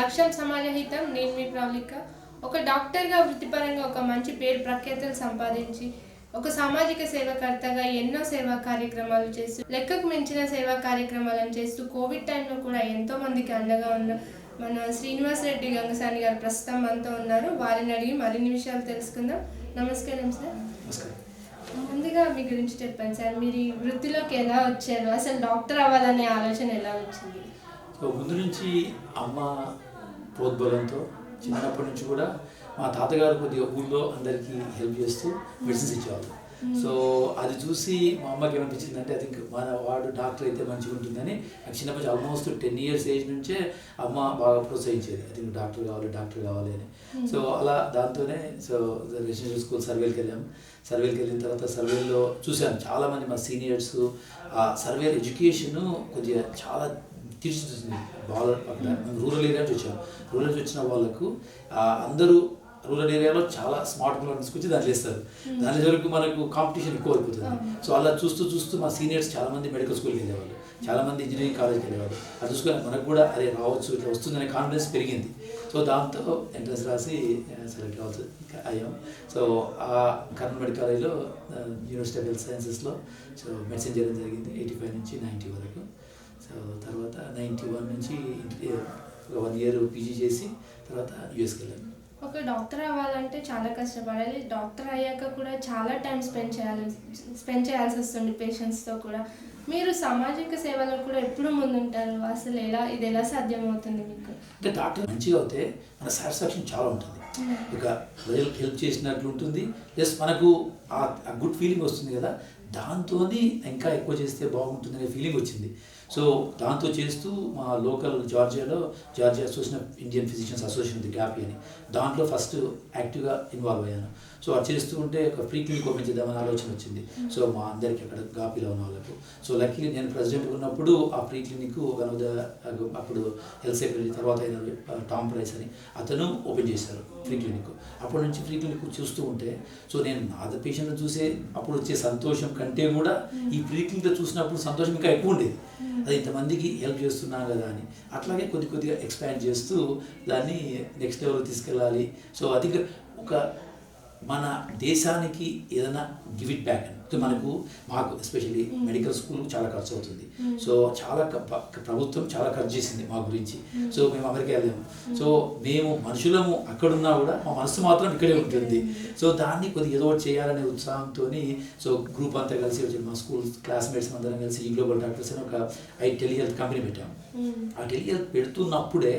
లక్ష్యం సమాజహితం. నేను మీ ప్రవళిక. ఒక డాక్టర్గా వృత్తిపరంగా ఒక మంచి పేరు ప్రఖ్యాతులు సంపాదించి ఒక సామాజిక సేవకర్తగా ఎన్నో సేవా కార్యక్రమాలు చేస్తూ లెక్కకు మించిన సేవా కార్యక్రమాలను చేస్తూ కోవిడ్ టైంలో కూడా ఎంతోమందికి అండగా ఉన్న మన శ్రీనివాస్ రెడ్డి గంగసాని గారు ప్రస్తుతం మనతో ఉన్నారు. వారిని అడిగి మరిన్ని విషయాలు తెలుసుకుందాం. నమస్కారం సార్. ముందుగా మీ గురించి చెప్పండి సార్. మీరు ఈ వృత్తిలోకి ఎలా వచ్చారు, అసలు డాక్టర్ అవ్వాలనే ఆలోచన ఎలా వచ్చింది? సో ముందు నుంచి అమ్మ ప్రోద్బలంతో చిన్నప్పటి నుంచి కూడా మా తాతగారు కొద్దిగా ఊళ్ళో అందరికీ హెల్ప్ చేస్తూ మెడిసిన్స్ ఇచ్చేవాళ్ళు. సో అది చూసి మా అమ్మకి ఏమనిపించిందంటే ఐ థింక్ మన వాడు డాక్టర్ అయితే మంచిగా ఉంటుందని. నాకు చిన్నప్పటి నుంచి ఆల్మోస్ట్ 10 years ఏజ్ నుంచే అమ్మ బాగా ప్రోత్సహించేది. ఐ థింక్ డాక్టర్ కావాలి అని. సో అలా దాంతోనే సో రెసిడెన్షియల్ స్కూల్ సర్వేకి వెళ్ళిన తర్వాత సర్వేలో చూశాను చాలామంది మా సీనియర్స్ ఆ సర్వేల ఎడ్యుకేషన్ కొద్దిగా చాలా తీర్చిదిద్దుతుంది. బాగా అక్కడ రూరల్ ఏరియా నుంచి వచ్చాము. రూరల్ నుంచి వచ్చిన వాళ్ళకు అందరూ రూరల్ ఏరియాలో చాలా స్మార్ట్ పిల్లలు తీసుకొచ్చి దాంట్లో వేస్తారు. దాని వరకు మనకు కాంపిటీషన్ ఎక్కువ అయిపోతుంది. సో అలా చూస్తూ మా సీనియర్స్ చాలామంది మెడికల్ స్కూల్కి వెళ్ళేవాళ్ళు, చాలామంది ఇంజనీరింగ్ కాలేజ్కి వెళ్ళేవాళ్ళు. అది చూసుకొని మనకు కూడా అదే రావచ్చు, ఇట్లా వస్తుందనే కాన్ఫిడెన్స్ పెరిగింది. సో దాంతో ఎంట్రన్స్ రాసి సెలెక్ట్ అవ్వచ్చు అయ్యాం. సో ఆ కర్నూలు మెడికల్ కాలేజ్లో యూనివర్సిటీ ఆఫ్ హెల్త్ సైన్సెస్లో సో మెడిసిన్ చేయడం జరిగింది 85 నుంచి 90 వరకు. సో తర్వాత 91 నుంచి 1 year పీజీ చేసి తర్వాత యూఎస్కి వెళ్ళాను. ఒక డాక్టర్ అవ్వాలంటే చాలా కష్టపడాలి. డాక్టర్ అయ్యాక కూడా చాలా టైం స్పెండ్ చేయాల్సి వస్తుంది పేషెంట్స్తో కూడా. మీరు సామాజిక సేవలో కూడా ఎప్పుడు ముందుంటారు. అసలు ఇది ఎలా సాధ్యమవుతుంది మీకు? అంటే డాక్టర్ మంచిగా అవుతే మన సాటిస్ఫాక్షన్ చాలా ఉంటుంది. ఇక ప్రజలకు హెల్ప్ చేసినట్లు ఉంటుంది, ప్లస్ మనకు ఆ గుడ్ ఫీలింగ్ వస్తుంది కదా. దాంతో ఇంకా ఎక్కువ చేస్తే బాగుంటుంది అనే ఫీలింగ్ వచ్చింది. సో దాంతో చేస్తూ మా local Georgia association of Indian physicians association ఉంది గ్యాపీ అని, దాంట్లో ఫస్ట్ యాక్టివ్గా ఇన్వాల్వ్ అయ్యాను. సో అది చేస్తూ ఉంటే ఒక ఫ్రీ క్లినిక్ ఓపెన్ చేద్దామని ఆలోచన వచ్చింది. సో మా అందరికీ అక్కడ గాపీలో ఉన్న వాళ్ళకు. సో లక్కీగా నేను ప్రెసిడెంట్ ఉన్నప్పుడు ఆ ఫ్రీ క్లినిక్ అప్పుడు హెల్త్ సెక్రటరీ తర్వాత అయిన టామ్ ప్రైస్ అని అతను ఓపెన్ చేశారు ఫ్రీ క్లినిక్. అప్పటి నుంచి ఫ్రీ క్లినిక్ చూస్తూ ఉంటే సో నేను నా పేషెంట్ని చూసే అప్పుడు వచ్చే సంతోషం కంటే కూడా ఈ ఫ్రీ క్లినిక్ చూసినప్పుడు సంతోషం ఇంకా ఎక్కువ ఉండేది. అది ఇంతమందికి హెల్ప్ చేస్తున్నాను కదా అని. అట్లాగే కొద్దిగా ఎక్స్పాండ్ చేస్తూ దాన్ని నెక్స్ట్ లెవెల్ తీసుకెళ్ళాలి. సో అది ఒక మన దేశానికి ఏదైనా గివ్ ఇట్ బ్యాక్ అని. మాకు ఎస్పెషల్లీ మెడికల్ స్కూల్ చాలా ఖర్చు అవుతుంది. సో చాలా ప్రభుత్వం చాలా ఖర్చు చేసింది మా గురించి. సో మేము అమెరికా వెళ్ళాము. సో మేము మనుషులము అక్కడున్నా కూడా మా మనసు మాత్రం ఇక్కడే ఉంటుంది. సో దాన్ని కొద్దిగా ఏదో ఒకటి చేయాలనే ఉత్సాహంతో సో గ్రూప్ అంతా కలిసి వచ్చి మా స్కూల్ క్లాస్మేట్స్ అందరం కలిసి ఈ గ్లోబల్ డాక్టర్స్ అని ఒక టెలిహెల్త్ కంపెనీ పెట్టాము. ఆ టెలిహెల్త్ పెడుతున్నప్పుడే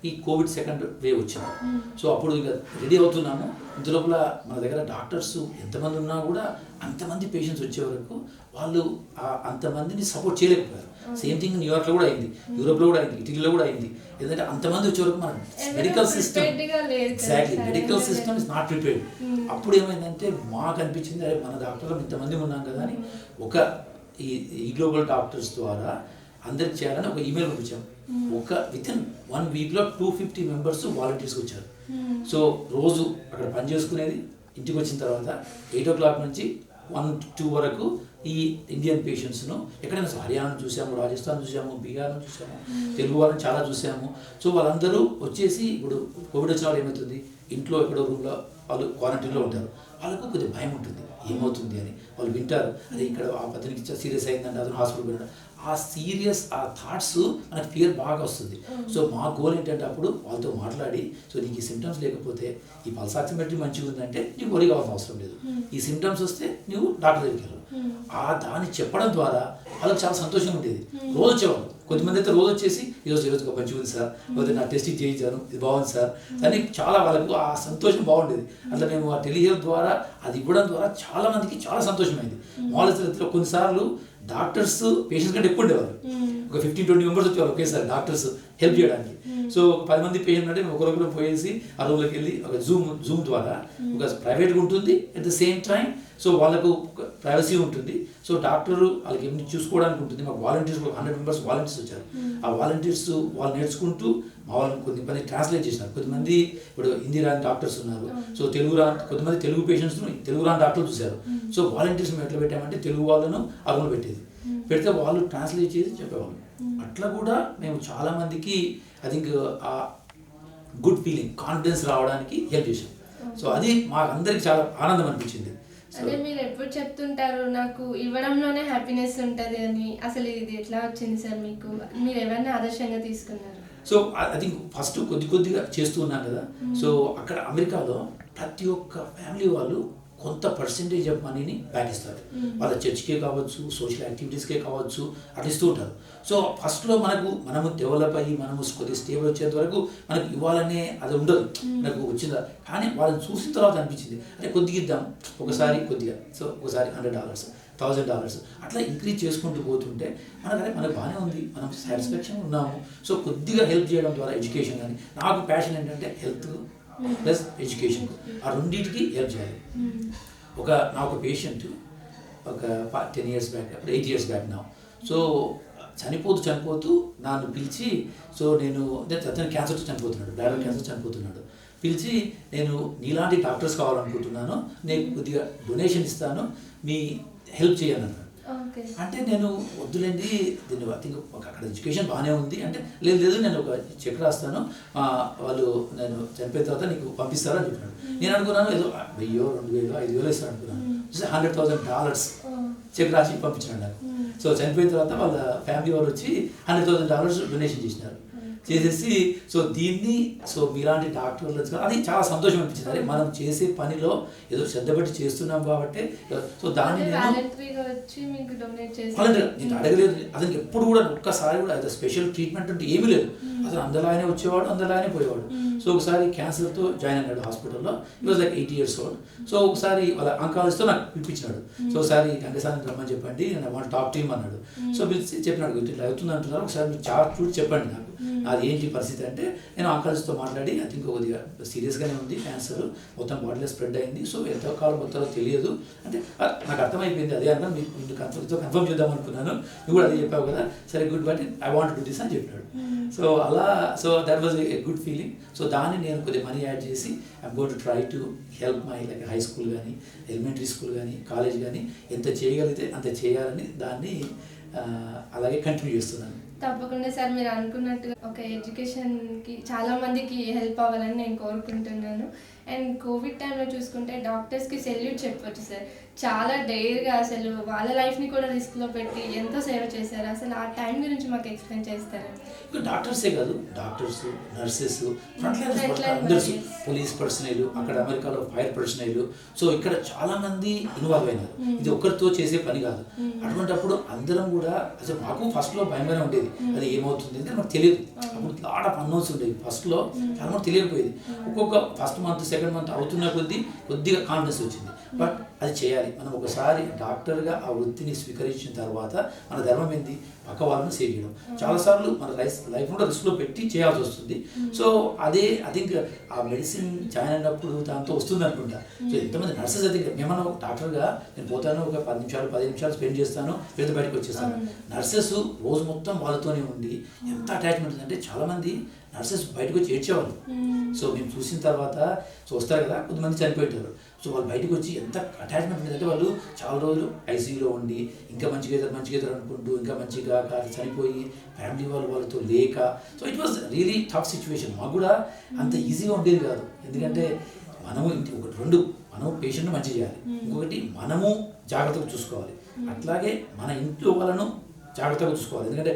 ఈ కోవిడ్ సెకండ్ వేవ్ వచ్చింది. సో అప్పుడు ఇక రెడీ అవుతున్నాము. ఇంతలోపల మన దగ్గర డాక్టర్స్ ఎంతమంది ఉన్నా కూడా అంతమంది పేషెంట్స్ వచ్చే వరకు వాళ్ళు అంతమందిని సపోర్ట్ చేయలేకపోయారు. సేమ్ థింగ్ న్యూయార్క్లో కూడా అయింది, యూరోప్లో కూడా అయింది, ఇటలీలో కూడా అయింది. ఎందుకంటే అంతమంది వచ్చే వరకు మన medical system is not prepared. అప్పుడు ఏమైందంటే మాకు అనిపించింది అరే మన డాక్టర్లు ఇంతమంది ఉన్నాం కదా అని ఒక ఈ గ్లోబల్ డాక్టర్స్ ద్వారా అందరికి చేయాలని ఒక ఈమెయిల్ పంపించాము. వితిన్ 1 weekలో 250 members వాలంటీర్స్కి వచ్చారు. సో రోజు అక్కడ పని చేసుకునేది, ఇంటికి వచ్చిన తర్వాత 8 o'clock నుంచి 1 to 2 వరకు ఈ ఇండియన్ పేషెంట్స్ను ఎక్కడైనా హర్యానా చూసాము, రాజస్థాన్ చూసాము, బీహార్ను చూసాము, తెలుగు వాళ్ళని చాలా చూసాము. సో వాళ్ళందరూ వచ్చేసి ఇప్పుడు కోవిడ్ వచ్చిన వాళ్ళు ఏమవుతుంది, ఇంట్లో ఎక్కడో రూమ్లో వాళ్ళు క్వారంటైన్లో ఉంటారు. వాళ్ళకు కొద్దిగా భయం ఉంటుంది ఏమవుతుంది అని. వాళ్ళు వింటారు అదే ఇక్కడ ఆ పత్రికి సీరియస్ అయిందంటే అతను హాస్పిటల్ వెళ్ళాడు. ఆ థాట్స్ మనకు ఫియర్ బాగా వస్తుంది. సో మా గోల్ ఏంటంటే అప్పుడు వాళ్ళతో మాట్లాడి సో నీకు ఈ సిమ్టమ్స్ లేకపోతే ఈ పల్స్ ఆక్సిమెట్రీ మంచిగా ఉందంటే నీకు వరి కావాల్సిన అవసరం లేదు. ఈ సిమ్టమ్స్ వస్తే నువ్వు డాక్టర్ దగ్గరికి వెళ్ళు. దాన్ని చెప్పడం ద్వారా వాళ్ళకి చాలా సంతోషంగా ఉండేది. రోజు వచ్చేవాళ్ళు. కొంతమంది అయితే రోజు వచ్చేసి ఈరోజు మంచిగా ఉంది సార్, లేకపోతే నా టెస్టింగ్ చేయించాను ఇది బాగుంది సార్ అని చాలా వాళ్ళకు ఆ సంతోషం బాగుండేది. అట్లా మేము ఆ టెలిహెల్త్ ద్వారా అది ఇవ్వడం ద్వారా చాలా మందికి చాలా సంతోషమైంది. మామూలు కొన్నిసార్లు డాక్టర్స్ పేషెంట్స్ కంటే ఎక్కువ ఉండేవారు. ఒక 15-20 members వచ్చేవారు ఒకేసారి డాక్టర్స్ హెల్ప్ చేయడానికి. సో 10 మంది పేషెంట్ అంటే మేము ఒకరొకరు పోయేసి ఆ రూమ్లోకి వెళ్ళి ఒక జూమ్ ద్వారా ఒక ప్రైవేట్గా ఉంటుంది, at the same time so వాళ్ళకు ప్రైవసీ ఉంటుంది. సో డాక్టరు వాళ్ళకి ఏమి చూసుకోవడానికి ఉంటుంది. మాకు వాలంటీర్స్ 100 members వాలంటీర్స్ వచ్చారు. ఆ వాలంటీర్స్ వాళ్ళు నేర్చుకుంటూ మా వాళ్ళని కొద్దిమంది ట్రాన్స్లేట్ చేసినారు. కొద్దిమంది ఇప్పుడు హిందీ రాని డాక్టర్స్ ఉన్నారు. సో కొంతమంది తెలుగు పేషెంట్స్ను తెలుగు రాని డాక్టర్లు చూశారు. సో వాలంటీర్స్ మేము ఎట్లా పెట్టామంటే తెలుగు వాళ్ళను అరువులు పెడితే వాళ్ళు ట్రాన్స్లేట్ చేసి చెప్పేవాళ్ళు. అట్లా కూడా మేము చాలామందికి I think good feeling, confidence రావడానికి హెల్ప్ చేశాం. సో అది మాకు అందరికి చాలా ఆనందం అనిపించింది. అదే మీరు ఎప్పుడు చెప్తుంటారు నాకు ఇవ్వడంలోనే హ్యాపీనెస్ ఉంటుంది అని, అసలు ఇది ఎట్లా వచ్చింది సార్ మీకు? మీరు ఎవరిని ఆదర్శంగా తీసుకున్నారు? సో ఐ థింక్ ఫస్ట్ కొద్దిగా చేస్తూ ఉన్నాను కదా. సో అక్కడ అమెరికాలో ప్రతి ఒక్క ఫ్యామిలీ వాళ్ళు కొంత పర్సెంటేజ్ ఆఫ్ మనీని బ్యాక్ ఇస్తారు. వాళ్ళ చర్చ్కే కావచ్చు, సోషల్ యాక్టివిటీస్కే కావచ్చు, అట్లా ఇస్తూ ఉంటారు. సో ఫస్ట్లో మనము డెవలప్ అయ్యి మనము కొద్దిగా స్టేబుల్ వచ్చేంత వరకు మనకు ఇవ్వాలనే అది ఉండదు, మనకు వచ్చిందా. కానీ వాళ్ళని చూసిన తర్వాత అనిపించింది అదే కొద్దిగా ఇద్దాం, ఒకసారి కొద్దిగా, సో ఒకసారి $100, $1000 అట్లా ఇంక్రీజ్ చేసుకుంటూ పోతుంటే మనకు బాగానే ఉంది, మనం సాటిస్ఫాక్షన్ ఉన్నాము. సో కొద్దిగా హెల్ప్ చేయడం ద్వారా ఎడ్యుకేషన్ కానీ, నాకు ప్యాషన్ ఏంటంటే హెల్త్ ప్లస్ ఎడ్యుకేషన్, ఆ రెండింటికి హెల్ప్ చేయాలి. నా ఒక పేషెంట్ ఒక 10 years బ్యాక్, అప్పుడు 8 years బ్యాక్ నా. సో చనిపోతూ నన్ను పిలిచి, సో అతను క్యాన్సర్తో చనిపోతున్నాడు, బ్లాడర్ క్యాన్సర్ చనిపోతున్నాడు. పిలిచి నేను నీలాంటి డాక్టర్స్ కావాలనుకుంటున్నాను, నేను కొద్దిగా డొనేషన్ ఇస్తాను, మీ హెల్ప్ చేయను. అంటే నేను వద్దులేండి, దీన్ని ఐ థింక్ అక్కడ ఎడ్యుకేషన్ బాగానే ఉంది అంటే, లేదు నేను ఒక చెక్ రాస్తాను, వాళ్ళు నేను చనిపోయిన తర్వాత నీకు పంపిస్తారని అని చెప్పినాడు. నేను అనుకున్నాను ఏదో 1000, 2000, 5000 ఇస్తాను అనుకున్నాను. $100,000 చెక్ రాసి పంపించినాడు నాకు. సో చనిపోయిన తర్వాత వాళ్ళ ఫ్యామిలీ వాళ్ళు వచ్చి $100,000 డొనేషన్ చేసినారు. చేసేసి సో దీన్ని మీలాంటి డాక్టర్లు అది చాలా సంతోషం అనిపించింది. అదే మనం చేసే పనిలో ఏదో శ్రద్ధ పెట్టి చేస్తున్నాం కాబట్టి. సో దాన్ని నేను అడగలేదు, అతనికి ఎప్పుడు కూడా ఒక్కసారి కూడా అది స్పెషల్ ట్రీట్మెంట్ అంటే ఏమీ లేదు. అతను అందలానే వచ్చేవాడు, అందలానే పోయేవాడు. సో ఒకసారి క్యాన్సర్తో జాయిన్ అయ్యాడు హాస్పిటల్లో. ఈ was like 80 years old. So ఒకసారి వాళ్ళ అంకాలజిస్ట్తో నాకు పిలిపించినాడు. సో ఒకసారి గంగసాని రమ్మని చెప్పండి, నేను వాంట్ టాక్ టీమ్ అన్నాడు. సో పిలిచి చెప్పినాడు, ఇట్లా అవుతుంది అంటున్నారు, ఒకసారి మీరు చార్ట్ చూసి చెప్పండి నాకు అది ఏంటి పరిస్థితి అంటే. నేను అంకాలజిస్ట్తో మాట్లాడి ఐ థింక్ కొద్దిగా సీరియస్గానే ఉంది క్యాన్సర్, మొత్తం బాడీలో స్ప్రెడ్ అయింది. సో ఎంత కాలం మొత్తంలో తెలియదు అంటే నాకు అర్థమైపోయింది. అదే అన్నా మీకు కన్ఫర్మ్ చేద్దాం అనుకున్నాను, నువ్వు కూడా అదే చెప్పావు కదా, సరే good, but I want do this అని చెప్పినాడు. So that was a good feeling. So దాన్ని నేను కొద్దిగా మనీ యాడ్ చేసి I'm going to try to help my like high school కానీ, ఎలిమెంటరీ స్కూల్ కానీ, కాలేజ్ కానీ ఎంత చేయగలిగితే అంత చేయాలని దాన్ని అలాగే కంటిన్యూ చేస్తున్నాను. తప్పకుండా సార్, మీరు అనుకున్నట్టుగా ఒక ఎడ్యుకేషన్కి చాలా మందికి హెల్ప్ అవ్వాలని నేను కోరుకుంటున్నాను. అండ్ కోవిడ్ టైంలో చూసుకుంటే డాక్టర్స్కి సెల్యూట్ చెప్పవచ్చు సార్. చాలా డేర్గా అసలు వాళ్ళ లైఫ్ని కూడా రిస్క్లో పెట్టి ఎంతో సేవ చేశారు. అసలు ఆ టైం గురించి మాకు ఎక్స్ప్లెయిన్ చేస్తారా? డాక్టర్సే కాదు, డాక్టర్స్, నర్సెస్, అందరూ, పోలీస్ పర్సనల్, అక్కడ అమెరికాలో ఫైర్ పర్సనల్, సో ఇక్కడ చాలా మంది ఇన్వాల్వ్ అయినారు. ఇది ఒక్కరితో చేసే పని కాదు. అటువంటిప్పుడు అందరం కూడా అసలు మాకు ఫస్ట్లో భయంగానే ఉండేది, అది ఏమవుతుంది అంటే మనకు తెలియదు. అప్పుడు లాట్ ఆఫ్ అన్నోన్స్ ఉండేవి ఫస్ట్లో, చాలా మంది తెలియకపోయేది. ఒక్కొక్క ఫస్ట్ మంత్ సెకండ్ మంత్ అవుతున్న కొద్దిగా కాన్ఫిడెన్స్ వచ్చింది. బట్ అది చేయాలి. మనం ఒకసారి డాక్టర్గా ఆ వృత్తిని స్వీకరించిన తర్వాత మన ధర్మం ఏంది, పక్క వాళ్ళని సేవ్ చేయడం. చాలాసార్లు మన లైఫ్ కూడా రిస్క్లో పెట్టి చేయాల్సి వస్తుంది. సో అదే ఐ థింక్ ఆ మెడిసిన్ జాయిన్ అయినప్పుడు దాంతో వస్తుంది అనుకుంటా. సో ఎంతమంది నర్సెస్ అయితే మేమన్నా ఒక డాక్టర్గా నేను పోతాను, ఒక 10 నిమిషాలు 15 నిమిషాలు స్పెండ్ చేస్తాను, పెద్ద బయటకు వచ్చేస్తాను. నర్సెస్ రోజు మొత్తం వాళ్ళతోనే ఉండి ఎంత అటాచ్మెంట్ ఉందంటే చాలామంది నర్సెస్ బయటకు వచ్చి ఏడ్చేవాళ్ళు. సో మేము చూసిన తర్వాత వస్తారు కదా, కొంతమంది చనిపోయేటారు. సో వాళ్ళు బయటకు వచ్చి ఎంత అటాచ్మెంట్ ఉండేదంటే వాళ్ళు చాలా రోజులు ఐసీయూలో ఉండి ఇంకా మంచిగా అనుకుంటూ ఇంకా మంచిగా చనిపోయి ఫ్యామిలీ వాళ్ళతో లేక. So it was really tough situation. మాకు కూడా అంత ఈజీగా ఉండేది కాదు. ఎందుకంటే మనము మనము పేషెంట్ను మంచి చేయాలి, ఇంకొకటి మనము జాగ్రత్తగా చూసుకోవాలి, అట్లాగే మన ఇంట్లో వాళ్ళను జాగ్రత్తగా చూసుకోవాలి. ఎందుకంటే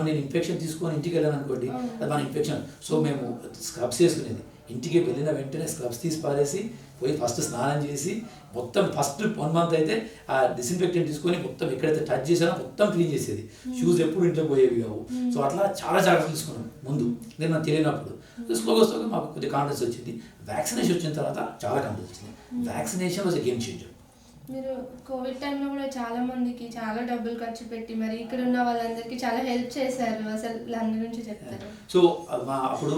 నేను ఇన్ఫెక్షన్ తీసుకొని ఇంటికి వెళ్ళాను అనుకోండి, అది మన ఇన్ఫెక్షన్. సో మేము స్క్రబ్స్ వేసుకునేది, ఇంటికి వెళ్ళిన వెంటనే స్క్రబ్స్ తీసి పారేసి పోయి ఫస్ట్ స్నానం చేసి మొత్తం ఫస్ట్ 1 month అయితే ఆ డిస్ఇన్ఫెక్టెంట్ తీసుకొని మొత్తం ఎక్కడైతే టచ్ చేసానో మొత్తం క్లీన్ చేసేది. షూస్ ఎప్పుడు ఇంట్లో పోయేవి కావు. సో అట్లా చాలా జాగ్రత్తలు తీసుకున్నాం ముందు, నేను నాకు తెలియనప్పుడు. స్లోగా మాకు కొద్దిగా కాన్ఫిడెన్స్ వచ్చింది. వ్యాక్సినేషన్ వచ్చిన తర్వాత చాలా కాన్ఫిడెన్స్ వచ్చింది. Vaccination was a game changer. మీరు కోవిడ్ టైంలో కూడా చాలా మందికి చాలా డబ్బులు ఖర్చు పెట్టి మరి ఇక్కడ ఉన్న వాళ్ళందరికీ చాలా హెల్ప్ చేశారు. అసలు దాని గురించి చెప్తారు? సో అప్పుడు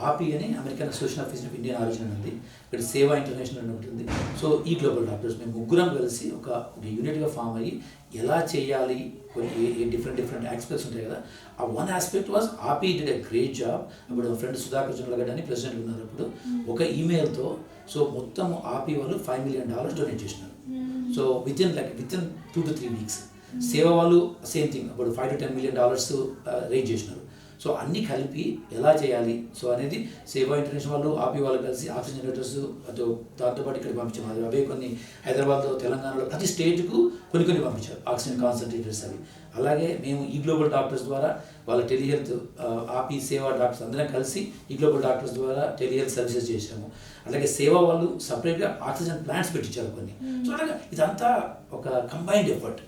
ఆపి అని American association of physicians Indian origin ఉంది, ఇక్కడ సేవా ఇంటర్నేషనల్ అని ఉంటుంది. సో ఈ గ్లోబల్ డాక్టర్స్ మేము ముగ్గురం కలిసి ఒక యూనిట్గా ఫామ్ అయ్యి ఎలా చేయాలి, కొన్ని డిఫరెంట్ ఆస్పెక్ట్స్ ఉంటాయి కదా. ఆ వన్ ఆస్పెక్ట్ వాజ్ ఆపి డిడ్ ఎ గ్రేట్ జాబ్. అప్పుడు ఫ్రెండ్ సుధాకర్ జున్లగడ్డ అని ప్రెసిడెంట్ ఉన్నారు. అప్పుడు ఒక ఈమెయిల్తో సో మొత్తం ఆపి వాళ్ళు $5 million డొనేట్ చేసినారు. So within 2 to 3 weeks. సేవ వాళ్ళు సేమ్ థింగ్, అప్పుడు $5 to $10 million రేజ్ చేసినారు. సో అన్నీ కలిపి ఎలా చేయాలి సో అనేది సేవా ఇంటర్నేషనల్ వాళ్ళు ఆపి వాళ్ళు కలిసి ఆక్సిజన్ జనరేటర్స్ దాంతోపాటు ఇక్కడ పంపించారు. అవే కొన్ని హైదరాబాద్లో తెలంగాణలో ప్రతి స్టేట్కు కొన్ని పంపించారు ఆక్సిజన్ కాన్సన్ట్రేటర్స్ అవి. అలాగే మేము ఈ గ్లోబల్ డాక్టర్స్ ద్వారా వాళ్ళ టెలిహెల్త్ ఆపి సేవా డాక్టర్స్ అందరం కలిసి ఈ గ్లోబల్ డాక్టర్స్ ద్వారా టెలిహెల్త్ సర్వీసెస్ చేసాము. అలాగే సేవా వాళ్ళు సపరేట్గా ఆక్సిజన్ ప్లాంట్స్ పెట్టించారు కొన్ని. సో అలాగే ఇదంతా ఒక కంబైన్డ్ ఎఫర్ట్.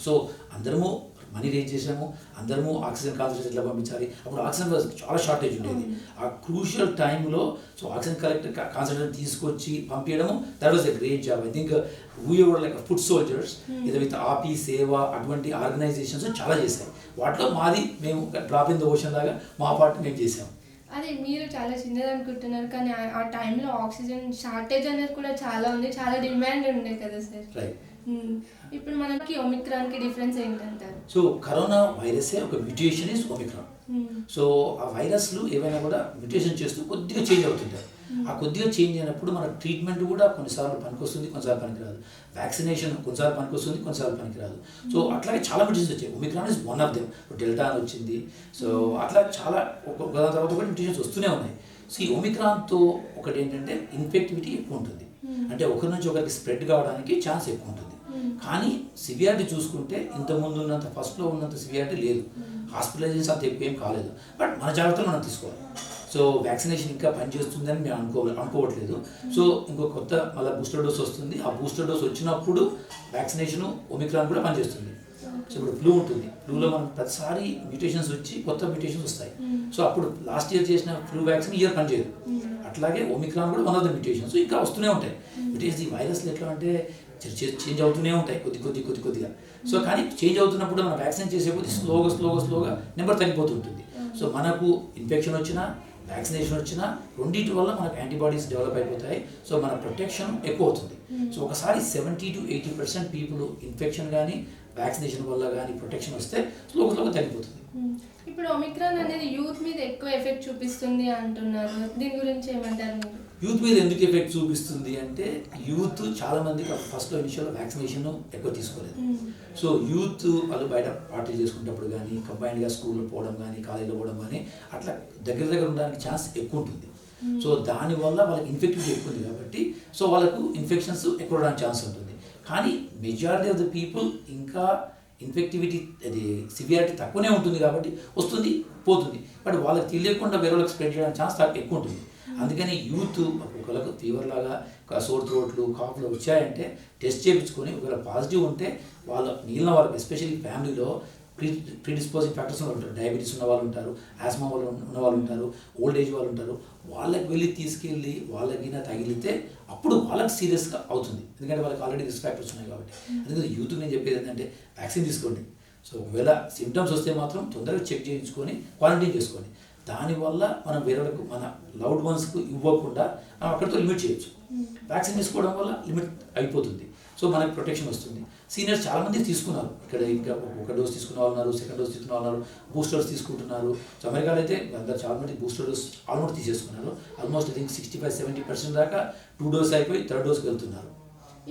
సో అందరము మనీ రేంజ్ చేసాము, అందరము ఆక్సిజన్ కాన్సన్ట్రేషన్ ఎట్లా పంపించాలి. అప్పుడు ఆక్సిజన్ చాలా షార్టేజ్ ఉండేది. ఆ క్రూషియల్ టైంలో సో ఆక్సిజన్ కలెక్టర్ కాన్సన్ట్రేషన్ తీసుకొచ్చి పంపించడము that was a great job. I think we were like food soldiers ఇది విత్ ఆపి సేవ అటువంటి ఆర్గనైజేషన్స్ చాలా చేశాయి. వాటిలో మాది మేము డ్రాప్ ఇన్ ద ఓషన్ లాగా మా పార్ట్ మేము చేసాము. అదే మీరు చాలా చిన్నది అనుకుంటున్నారు కానీ ఆ టైంలో ఆక్సిజన్ షార్టేజ్ అనేది కూడా చాలా ఉంది, చాలా డిమాండ్ ఉండే కదా సార్. రైట్. ఇప్పుడు మనకి ఒమిక్రాన్కి డిఫరెన్స్ ఏంటంటారు? సో కరోనా వైరసే ఒక మ్యూటేషన్ ఇస్ ఒమిక్రాన్. సో ఆ వైరస్లు ఏవైనా కూడా మ్యూటేషన్ చేస్తూ కొద్దిగా చేంజ్ అవుతుంటారు. ఆ కొద్దిగా చేంజ్ అయినప్పుడు మన ట్రీట్మెంట్ కూడా కొన్నిసార్లు పనికొస్తుంది, కొన్నిసార్లు పనికిరాదు. వ్యాక్సినేషన్ కొన్నిసార్లు పనికొస్తుంది, కొన్నిసార్లు పనికిరాదు. సో అట్లాగే చాలా మ్యూటేషన్స్ వచ్చాయి. Omicron is one of them. Delta అని వచ్చింది. సో అట్లా చాలా ఒక తర్వాత కూడా మ్యూటేషన్స్ వస్తూనే ఉన్నాయి. సో ఈ ఒమిక్రాన్తో ఒకటి ఏంటంటే ఇన్ఫెక్టివిటీ ఎక్కువ ఉంటుంది, అంటే ఒకరి నుంచి ఒకరికి స్ప్రెడ్ కావడానికి ఛాన్స్ ఎక్కువ ఉంటుంది. కానీ సివియారిటీ చూసుకుంటే ఇంతకుముందు ఉన్నంత ఫస్ట్లో ఉన్నంత సివియారిటీ లేదు. హాస్పిటలైజేషన్స్ అంత ఎక్కువ ఏం కాలేదు. బట్ మన జాగ్రత్తలు మనం తీసుకోవాలి. సో వ్యాక్సినేషన్ ఇంకా పనిచేస్తుందని మేము అనుకోవట్లేదు. సో ఇంకో కొత్త మళ్ళీ బూస్టర్ డోస్ వస్తుంది. ఆ బూస్టర్ డోస్ వచ్చినప్పుడు వ్యాక్సినేషన్ ఒమిక్రాన్ కూడా పనిచేస్తుంది. సో ఇప్పుడు ఫ్లూ ఉంటుంది. ఫ్లూలో మనం ప్రతిసారి మ్యూటేషన్స్ వచ్చి కొత్త మ్యూటేషన్స్ వస్తాయి. సో అప్పుడు లాస్ట్ ఇయర్ చేసిన ఫ్లూ వ్యాక్సిన్ ఇయర్ పనిచేయదు. అట్లాగే ఒమిక్రాన్ కూడా వన్ ఆఫ్ ద మ్యూటేషన్స్ ఇంకా వస్తూనే ఉంటాయి. మ్యూటేషన్స్ ఈ వైరస్లు ఎట్లా అంటే చేంజ్ అవుతూనే ఉంటాయి కొద్దిగా. సో కానీ చేంజ్ అవుతున్నప్పుడు మనం వ్యాక్సిన్ చేసే కొద్ది స్లోగా నెంబర్ తగ్గిపోతుంటుంది. సో మనకు ఇన్ఫెక్షన్ వచ్చినా వ్యాక్సినేషన్ వచ్చినా రెండింటి వల్ల మనకు యాంటీబాడీస్ డెవలప్ అయిపోతాయి. సో మన ప్రొటెక్షన్ ఎక్కువ అవుతుంది. సో ఒకసారి 70 to 80% పీపుల్ ఇన్ఫెక్షన్ కానీ వ్యాక్సినేషన్ వల్ల కానీ ప్రొటెక్షన్ వస్తే స్లోగా తగ్గిపోతుంది. ఇప్పుడు ఒమిక్రాన్ అనేది యూత్ మీద ఎక్కువ ఎఫెక్ట్ చూపిస్తుంది అంటున్నారు. దీని గురించి ఏమంటారు మీరు? యూత్ మీద ఎందుకు ఎఫెక్ట్ చూపిస్తుంది అంటే యూత్ చాలా మందికి ఫస్ట్లో ఇనిషియల్ వ్యాక్సినేషన్ ఎక్కువ తీసుకోలేదు. సో యూత్ వాళ్ళు బయట పార్టీ చేసుకునేటప్పుడు కానీ కంబైన్డ్గా స్కూల్లో పోవడం కానీ కాలేజీలో పోవడం కానీ అట్లా దగ్గర ఉండడానికి ఛాన్స్ ఎక్కువ ఉంటుంది. సో దానివల్ల వాళ్ళకి ఇన్ఫెక్టివిటీ ఎక్కువ ఉంది కాబట్టి సో వాళ్ళకు ఇన్ఫెక్షన్స్ ఎక్కువ రావడానికి ఛాన్స్ ఉంటుంది. కానీ మెజారిటీ ఆఫ్ ద పీపుల్ ఇంకా ఇన్ఫెక్టివిటీ అది సివియారిటీ తక్కువనే ఉంటుంది కాబట్టి వస్తుంది పోతుంది. బట్ వాళ్ళకి తెలియకుండా వేరే వాళ్ళకి స్ప్రెడ్ చేయడానికి ఛాన్స్ ఎక్కువ ఉంటుంది. అందుకని యూత్ ఒకళ్ళకు ఫీవర్ లాగా సోర్ థ్రోట్లు కాఫ్లు వచ్చాయంటే టెస్ట్ చేయించుకొని ఒకవేళ పాజిటివ్ ఉంటే వాళ్ళ మిగిలిన వాళ్ళకి ఎస్పెషల్లీ ఫ్యామిలీలో ప్రీడిస్పోజింగ్ ఫ్యాక్టర్స్ వాళ్ళు ఉంటారు. డయాబెటీస్ ఉన్న వాళ్ళు ఉంటారు, ఆస్మా వాళ్ళు ఉన్న వాళ్ళు ఉంటారు, ఓల్డ్ ఏజ్ వాళ్ళు ఉంటారు. వాళ్ళకి వెళ్ళి తీసుకెళ్ళి వాళ్ళకి తగిలితే అప్పుడు వాళ్ళకి సీరియస్గా అవుతుంది. ఎందుకంటే వాళ్ళకి ఆల్రెడీ రిస్క్ ఫ్యాక్టర్స్ ఉన్నాయి కాబట్టి. అందుకని యూత్ నేను చెప్పేది ఏంటంటే వ్యాక్సిన్ తీసుకోండి. సో ఒకవేళ సిమ్టమ్స్ వస్తే మాత్రం తొందరగా చెక్ చేయించుకొని క్వారంటైన్ చేసుకోండి. దానివల్ల మనం వేరేలకు మన లవ్డ్ వన్స్కు ఇవ్వకుండా మనం అక్కడితో లిమిట్ చేయొచ్చు. వ్యాక్సిన్ తీసుకోవడం వల్ల లిమిట్ అయిపోతుంది. సో మనకి ప్రొటెక్షన్ వస్తుంది. సీనియర్స్ చాలామంది తీసుకున్నారు. ఇక్కడ ఇంకా ఒక డోస్ తీసుకున్న వాళ్ళు ఉన్నారు, సెకండ్ డోస్ తీసుకున్న వాళ్ళు ఉన్నారు, బూస్టర్స్ తీసుకుంటున్నారు. సో అమెరికాలో అయితే అందరు చాలామంది బూస్టర్ డోస్ ఆల్మోస్ట్ తీసేసుకున్నారు. ఆల్మోస్ట్ ఐ థింక్ 65-70% దాకా 2 డోస్ అయిపోయి 3rd డోస్కి వెళ్తున్నారు.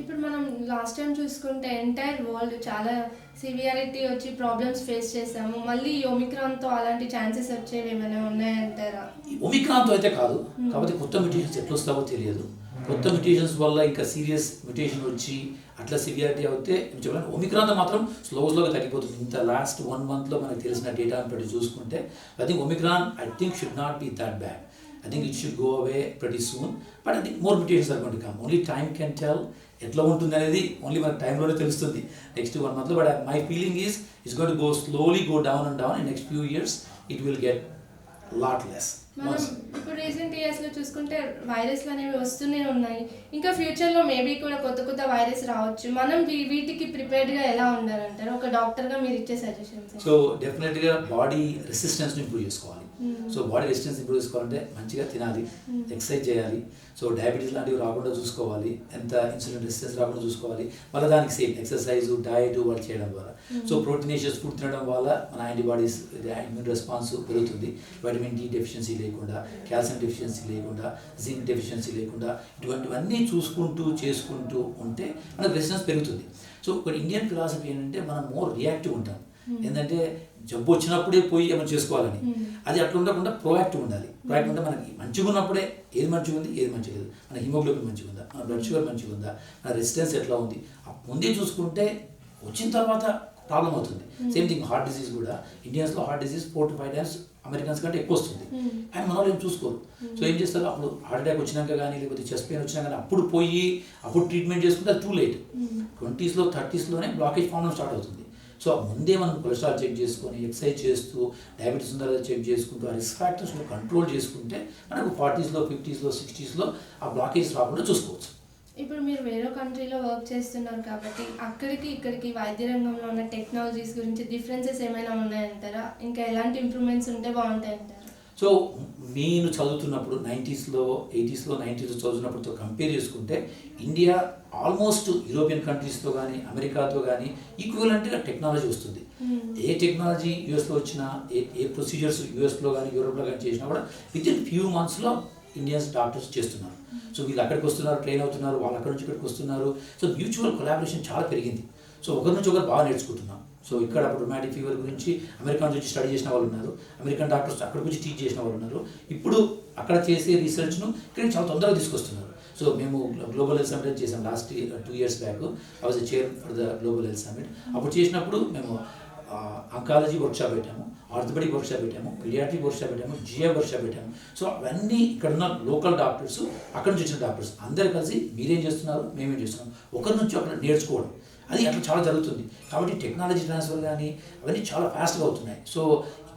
ఇప్పుడు మనం లాస్ట్ టైం చూసుకుంటే ఎంటైర్ వరల్డ్ చాలా సివియారిటీ వచ్చి ప్రాబ్లమ్స్ ఫేస్ చేసాము. మళ్ళీ ఒమిక్రాన్తో అలాంటి ఛాన్సెస్ వచ్చేవి ఏమైనా ఉన్నాయంటారా? ఒమిక్రాన్తో అయితే కాదు, కాబట్టి కొత్త మ్యూటేషన్స్ ఎట్లా వస్తావో తెలియదు. కొత్త మ్యూటేషన్స్ వల్ల ఇంకా సీరియస్ మ్యూటేషన్ వచ్చి అట్లా సివియారిటీ అవుతే చెప్పాలి. ఒమిక్రాన్తో మాత్రం స్లోగా తగ్గిపోతుంది. ఇంత లాస్ట్ 1 monthలో మనకు తెలిసిన డేటా బట్టి చూసుకుంటే I think Omicron should not be that bad. I think it should go away pretty soon. But I think more mutations are going to come. Only time can tell. ఎట్లా ఉంటుంది అనేది only మన టైంలోనే తెలుస్తుంది next 1 monthలో. But my feeling is it's going to go slowly go down and down. In next few years it will get lot less. మనం ఇప్పుడు recent ఇయర్స్లో చూసుకుంటే వైరస్లు అనేవి వస్తూనే ఉన్నాయి. ఇంకా ఫ్యూచర్లో మేబీ కూడా కొత్త వైరస్ రావచ్చు. మనం వీటికి ప్రిపేర్డ్గా ఎలా ఉండాలంటారు ఒక డాక్టర్గా మీరు ఇచ్చే సజెషన్స్? సో డెఫినెట్గా బాడీ రెసిస్టెన్స్ని ఇంప్రూవ్ చేసుకోవాలి. సో బాడీ రెసిస్టెన్స్ ఇంప్రూవ్ చేసుకోవాలంటే మంచిగా తినాలి, ఎక్సర్సైజ్ చేయాలి. సో డయాబెటీస్ లాంటివి రాకుండా చూసుకోవాలి, ఎంత ఇన్సులిన్ రెసిస్టెన్స్ రాకుండా చూసుకోవాలి. మళ్ళీ దానికి సేమ్ ఎక్సర్సైజ్ డయట్ వాళ్ళు చేయడం ద్వారా. సో ప్రోటీనేషియస్ ఫుడ్ తినడం వల్ల మన యాంటీబాడీస్ ఇమ్యూన్ రెస్పాన్స్ పెరుగుతుంది. వైటమిన్ డి డెఫిషియన్సీ లేకుండా, కాల్షియం డెఫిషియన్సీ లేకుండా, జింక్ డెఫిషియన్సీ లేకుండా ఇటువంటివన్నీ చేసుకుంటూ ఉంటే మనకు రెసిస్టెన్స్ పెరుగుతుంది. సో ఒక ఇండియన్ ఫిలాసఫీ ఏంటంటే మనం మోర్ రియాక్టివ్ ఉంటాం. ఏంటంటే జబ్బు వచ్చినప్పుడే పోయి ఏమైనా చేసుకోవాలని. అది అట్లా ఉండకుండా ప్రోయాక్టివ్ ఉండాలి. ప్రోయాక్టివ్ అంటే మనకి మంచిగా ఉన్నప్పుడే ఏది మంచిగా ఉంది, ఏది మంచిగా లేదు, మన హిమోగ్లోబిన్ మంచిగా ఉందా, మన బ్లడ్ షుగర్ మంచిగా ఉందా, మన రెసిస్టెన్స్ ఎట్లా ఉంది, ముందే చూసుకుంటే వచ్చిన తర్వాత ప్రాబ్లం అవుతుంది. సేమ్ థింగ్ హార్ట్ డిసీజ్ కూడా, ఇండియన్స్లో heart disease 4 to 5 times Americans కంటే ఎక్కువ వస్తుంది. కానీ మన వాళ్ళు ఏం చూసుకోరు. సో ఏం చేస్తారు, అప్పుడు హార్ట్ అటాక్ వచ్చినాక కానీ లేకపోతే చెస్ట్ పెయిన్ వచ్చినా కానీ అప్పుడు పోయి అప్పుడు ట్రీట్మెంట్ చేసుకుంటే అది టూ లేట్. 20s, 30sలోనే బ్లాకేజ్ ఫార్మ్ స్టార్ట్ అవుతుంది. సో ముందే మనం కొలెస్ట్రాల్ చెక్ చేసుకొని ఎక్సర్సైజ్ చేస్తూ డయాబెటీస్ ఉందా లేదా చెక్ చేసుకుంటూ ఆ రిస్క్ ఫ్యాక్టర్స్లో కంట్రోల్ చేసుకుంటే మనకు 40sలో 50sలో 60sలో ఆ బ్లాకేజ్ రాకుండా చూసుకోవచ్చు. ఇప్పుడు మీరు వేరే కంట్రీలో వర్క్ చేస్తున్నారు కాబట్టి అక్కడికి ఇక్కడికి వైద్య రంగంలో ఉన్న టెక్నాలజీస్ గురించి డిఫరెన్సెస్ ఏమైనా ఉన్నాయంటారా? ఇంకా ఎలాంటి ఇంప్రూవ్మెంట్స్ ఉంటే బాగుంటాయంటారా? సో నేను చదువుతున్నప్పుడు 90sలో 80sలో 90sలో చదువుతున్నప్పుడుతో కంపేర్ చేసుకుంటే ఇండియా ఆల్మోస్ట్ యూరోపియన్ కంట్రీస్తో కానీ అమెరికాతో కానీ ఈక్వలెంట్గా టెక్నాలజీ వస్తుంది. ఏ టెక్నాలజీ యూఎస్లో వచ్చినా ఏ ప్రొసీజర్స్ యూఎస్లో కానీ యూరోప్లో కానీ చేసినా కూడా వితిన్ ఫ్యూ మంత్స్లో ఇండియన్స్ డాక్టర్స్ చేస్తున్నారు. సో వీళ్ళు అక్కడికి వస్తున్నారు, ట్రైన్ అవుతున్నారు, వాళ్ళు అక్కడి నుంచి ఇక్కడికి వస్తున్నారు. సో మ్యూచువల్ కొలాబరేషన్ చాలా పెరిగింది. సో ఒకరి నుంచి ఒకరు బాగా నేర్చుకుంటున్నాం. సో ఇక్కడ అప్పుడు రుమాటిక్ ఫీవర్ గురించి అమెరికా నుంచి స్టడీ చేసిన వాళ్ళు ఉన్నారు, అమెరికన్ డాక్టర్స్ అక్కడికి వచ్చి టీచ్ చేసిన వాళ్ళు ఉన్నారు. ఇప్పుడు అక్కడ చేసే రీసెర్చ్ను ఇక్కడ చాలా తొందరగా తీసుకొస్తున్నారు. సో మేము గ్లోబల్ హెల్త్ సమిట్ చేసాం last 2 years back. I was chair for the global health summit. అప్పుడు చేసినప్పుడు మేము అంకాలజీ వర్క్షాప్ పెట్టాము, ఆర్థోపెడిక్ వర్క్షాప్ పెట్టాము, పీడియాట్రిక్ వర్క్షాప్ పెట్టాము, జిఐ వర్క్షాప్ పెట్టాము. సో అవన్నీ ఇక్కడ ఉన్న లోకల్ డాక్టర్స్, అక్కడ నుంచి వచ్చిన డాక్టర్స్ అందరు కలిసి మీరేం చేస్తున్నారు, మేమేం చేస్తున్నాం, ఒకరి నుంచి ఒకరు నేర్చుకోవడం, అది అట్లా చాలా జరుగుతుంది. కాబట్టి టెక్నాలజీ ట్రాన్స్ఫర్ కానీ అవన్నీ చాలా ఫాస్ట్గా అవుతున్నాయి. సో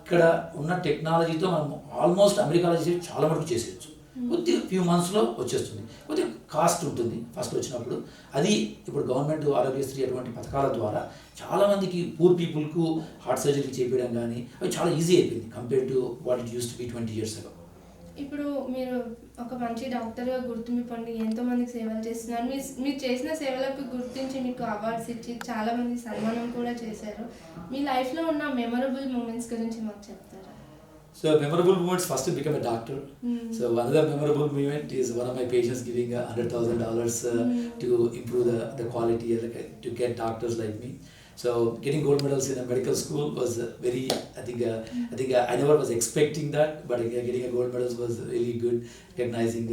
ఇక్కడ ఉన్న టెక్నాలజీతో మనం ఆల్మోస్ట్ అమెరికాలో చేసి చాలా మటుకు చేసేయచ్చు. కొద్దిగా ఫ్యూ మంత్స్లో వచ్చేస్తుంది. కొద్దిగా కాస్ట్ ఉంటుంది ఫస్ట్ వచ్చినప్పుడు. అది ఇప్పుడు గవర్నమెంట్ ఆరోగ్యశ్రీ అటువంటి పథకాల ద్వారా చాలామందికి పూర్ పీపుల్కు హార్ట్ సర్జరీ చేయించడం కానీ అవి చాలా ఈజీ అయిపోయింది compare to what it use to be 20 years ago. ఇప్పుడు మీరు ఒక మంచి డాక్టర్గా గుర్తింపు పొంది ఎంతోమందికి సేవలు చేస్తున్నారు. మీరు చేసిన సేవలకు గుర్తించి మీకు అవార్డ్స్ ఇచ్చి చాలామంది సన్మానం కూడా చేశారు. మీ లైఫ్లో ఉన్న మెమరబుల్ మూమెంట్స్ గురించి మాకు చెప్తారా? So memorable moments, first to become a doctor. So another memorable moment is one of my patients giving $100,000 to improve the quality, to get doctors like me. So getting gold medals in a medical school was very, I think I never was expecting that, but getting a gold medals was really good, recognizing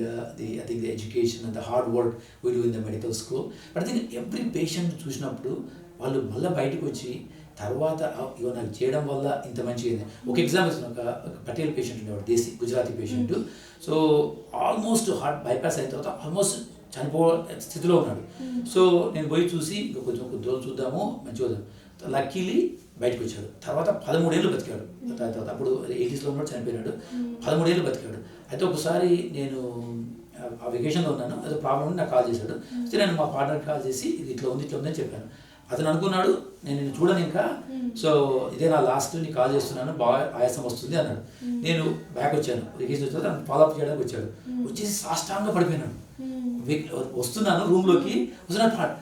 the education and the hard work we do in the medical school. But I think every patient చూసినప్పుడు వాళ్ళు మళ్ళీ బయటకు వచ్చి తర్వాత ఇవో నాకు చేయడం వల్ల ఇంత మంచిగా. ఒక ఎగ్జాంపుల్ ఒక పటేల్ పేషెంట్ ఉండేవాడు, దేశీ Gujarati patient. So almost heart bypass అయిన తర్వాత ఆల్మోస్ట్ చనిపో స్థితిలో ఉన్నాడు. సో నేను పోయి చూసి ఇంకా కొంచెం రోజులు చూద్దాము మంచిగా వద్దాం. లక్కీలీ బయటకు వచ్చాడు. తర్వాత 13 ఏళ్ళు బతికాడు. తర్వాత అప్పుడు 80sలో ఉన్నాడు, చనిపోయినాడు. 13 ఏళ్ళు బతికాడు. అయితే ఒకసారి నేను ఆ వెకేషన్లో ఉన్నాను, అదే ప్రాబ్లం నాకు కాల్ చేశాడు. సో నేను మా పార్ట్నర్కి కాల్ చేసి ఇది ఇట్లా ఉంది అని చెప్పాను. అతను అనుకున్నాడు నేను చూడను ఇంకా, సో ఇదే నా లాస్ట్, నీకు కాల్ చేస్తున్నాను, బాగా ఆయాసం వస్తుంది అన్నాడు. నేను బ్యాక్ వచ్చాను, వెకేషన్ వచ్చి తను ఫాలోఅప్ చేయడానికి వచ్చాడు. వచ్చేసి సాష్టాంగా పడిపోయినాడు. వస్తున్నాను రూమ్లోకి, వస్తున్నాడు,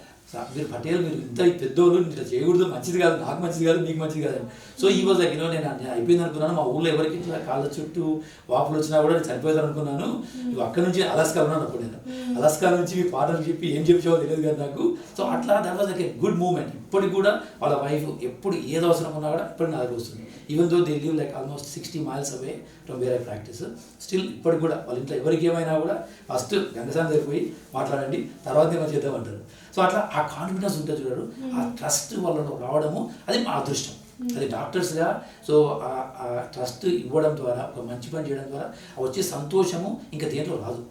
మీరు పటేల్ మీరు ఇంత పెద్దోళ్ళు ఇట్లా చేయకూడదు, మంచిది కాదు, నాకు మంచిది కాదు, మీకు మంచిది కాదు. సో ఈ వాజ్ లైక్ నేను అయిపోయింది అనుకున్నాను. మా ఊళ్ళో ఎవరికి ఇట్లా కాళ్ళ చుట్టూ వాపులు వచ్చినా కూడా నేను చనిపోయేది అనుకున్నాను. నువ్వు అక్కడ నుంచి అలాస్కా ఉన్నాను. అప్పుడు నేను అలాస్కా నుంచి మీ పాటలు చెప్పి ఏం చెప్పావో తెలియదు కదా నాకు. సో అట్లా that was like a good moment. ఇప్పటికి కూడా వాళ్ళ వైఫ్ ఎప్పుడు ఏదో అవసరం ఉన్నా కూడా ఇప్పుడు నా దగ్గర వస్తుంది. Even though they live like almost 60 miles away from where I practice. Still ఇప్పటికి కూడా వాళ్ళ ఇంట్లో ఎవరికి ఏమైనా కూడా ఫస్ట్ గంగసాన్ దగ్గర పోయి మాట్లాడండి, తర్వాత ఏమైనా చేద్దామంటారు. సో అట్లా ఆ కాన్ఫిడెన్స్ ఉంటుంది చూడరు, ఆ ట్రస్ట్ వాళ్ళలో రావడము అది మా అదృష్టం. అది డాక్టర్స్గా. సో ఆ ట్రస్ట్ ఇవ్వడం ద్వారా, ఒక మంచి పని చేయడం ద్వారా వచ్చే సంతోషము ఇంకా దేంట్లో రాదు.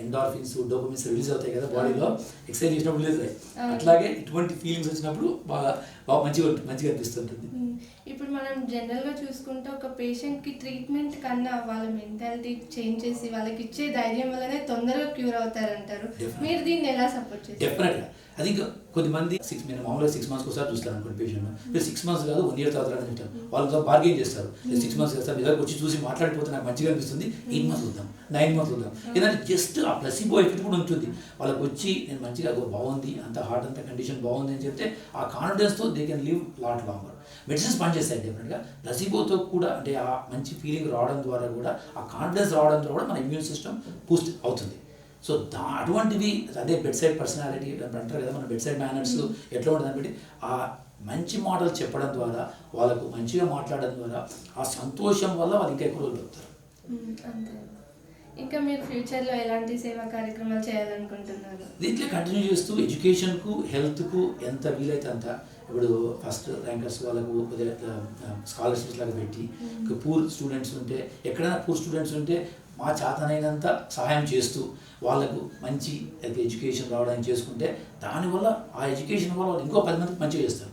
ఎండార్ఫిన్స్, డోపమిన్స్ రిలీజ్ అవుతాయి కదా బాడీలో, ఎక్సర్సైజ్ చేసినప్పుడు రిలీజ్ అయ్యాయి. అట్లాగే ఇటువంటి ఫీలింగ్స్ వచ్చినప్పుడు బాగా మంచిగా అనిపిస్తుంటుంది. ఇప్పుడు మనం జనరల్గా చూసుకుంటే ఒక పేషెంట్కి ట్రీట్మెంట్ కన్నా వాళ్ళ మెంటాలిటీ చేంజ్ చేసి వాళ్ళకి ఇచ్చే ధైర్యం వల్లనే తొందరగా క్యూర్ అవుతారంటారు. మీరు దీన్ని ఎలా సపోర్ట్ చేస్తారు? డెఫినెట్గా. అది కొద్దిమంది నేను మామూలుగా 6 months ఒకసారి చూస్తాను అనుకోండి పేషెంట్. మీరు 6 months కాదు 1 year తర్వాత చెప్తారు. వాళ్ళతో బార్గెన్ చేస్తారు. 6 months చేస్తారు, మీ దగ్గరకు వచ్చి చూసి మాట్లాడిపోతే నాకు మంచిగా అనిపిస్తుంది, 8 months చూద్దాం, 9 months చూద్దాం. ఎందుకంటే జస్ట్ ఆ ప్లసిబో ఎఫెక్ట్ కూడా ఉంటుంది. వాళ్ళకి వచ్చి నేను మంచిగా బాగుంది, అంత హార్ట్ అంత కండిషన్ బాగుంది అని చెప్తే ఆ కాన్ఫిడెన్స్తో they can live lot longer. Medicines పనిచేస్తాయి డెఫినెట్గా. ప్లసిబోతో కూడా అంటే ఆ మంచి ఫీలింగ్ రావడం ద్వారా కూడా, ఆ కాన్ఫిడెన్స్ రావడం ద్వారా కూడా మన ఇమ్యూన్ సిస్టమ్ బూస్ట్ అవుతుంది. సో అటువంటివి అదే బెడ్ సైడ్ పర్సనాలిటీ అంటారు కదా, మన బెడ్ సైడ్ మేనర్స్ ఎట్లా ఉంటుంది బట్టి ఆ మంచి మాటలు చెప్పడం ద్వారా, వాళ్ళకు మంచిగా మాట్లాడడం ద్వారా ఆ సంతోషం వల్ల వాళ్ళు ఇంకా ఎక్కువ రోజులు బతుకుతారు. అంతే. ఇంకా మీరు ఫ్యూచర్లో ఎలాంటి సేవా కార్యక్రమాలు చేయాలనుకుంటున్నారు? దీంట్లో కంటిన్యూ చేస్తూ ఎడ్యుకేషన్కు, హెల్త్కు ఎంత వీలైతే అంత, ఇప్పుడు ఫస్ట్ ర్యాంకర్స్ వాళ్ళకు స్కాలర్షిప్స్ లాగా పెట్టి, పూర్ స్టూడెంట్స్ ఉంటే, ఎక్కడైనా పూర్ స్టూడెంట్స్ ఉంటే మా చేతనైనంత సహాయం చేస్తూ వాళ్ళకు మంచి ఎడ్యుకేషన్ రావడానికి చేసుకుంటే, దానివల్ల ఆ ఎడ్యుకేషన్ వల్ల వాళ్ళు ఇంకో 10 మందికి మంచిగా చేస్తారు.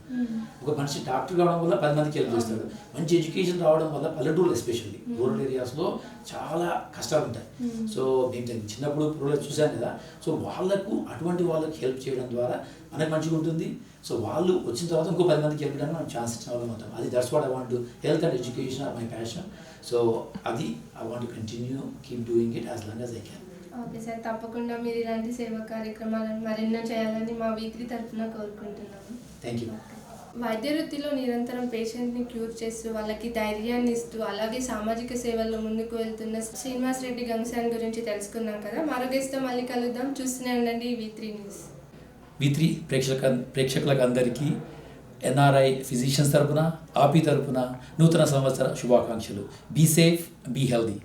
ఒక మనిషి డాక్టర్ కావడం వల్ల 10 మందికి హెల్ప్ చేస్తాడు. మంచి ఎడ్యుకేషన్ రావడం వల్ల పల్లెటూరు, ఎస్పెషల్లీ రూరల్ ఏరియాస్లో చాలా కష్టాలు ఉంటాయి. సో మేము చిన్నప్పుడు రూరల్ చూసాం కదా. సో వాళ్ళకు, అటువంటి వాళ్ళకి హెల్ప్ చేయడం ద్వారా మనకు మంచిగా ఉంటుంది. సో వాళ్ళు వచ్చిన తర్వాత ఇంకో 10 మందికి హెల్ప్ చేయడానికి మనం ఛాన్స్ ఇచ్చిన వాళ్ళం అవుతాం. అది that's what I want to. Health and education are my passion. So అది I want to continue keep doing it as long as I can. Okay sir, తప్పకుండా మీరు ఇలాంటి సేవా కార్యక్రమాలను మరెన్నో చేయాలని మా వీక్లీ తరఫున కోరుకుంటున్నాము. Thank you. వైద్య వృత్తిలో నిరంతరం పేషెంట్ని క్యూర్ చేస్తూ వాళ్ళకి ధైర్యాన్ని ఇస్తూ అలాగే సామాజిక సేవల్లో ముందుకు వెళ్తున్న శ్రీనివాస్ రెడ్డి గంగసాన్ గురించి తెలుసుకున్నాం కదా. మరో గెస్ట్తో మళ్ళీ కలుద్దాం. చూస్తూనే ఉండండి V3 న్యూస్. V3 ప్రేక్షకులకు అందరికీ NRI ఫిజిషియన్స్ తరపున, ఆపి తరపున నూతన సంవత్సర శుభాకాంక్షలు. Be safe, be healthy.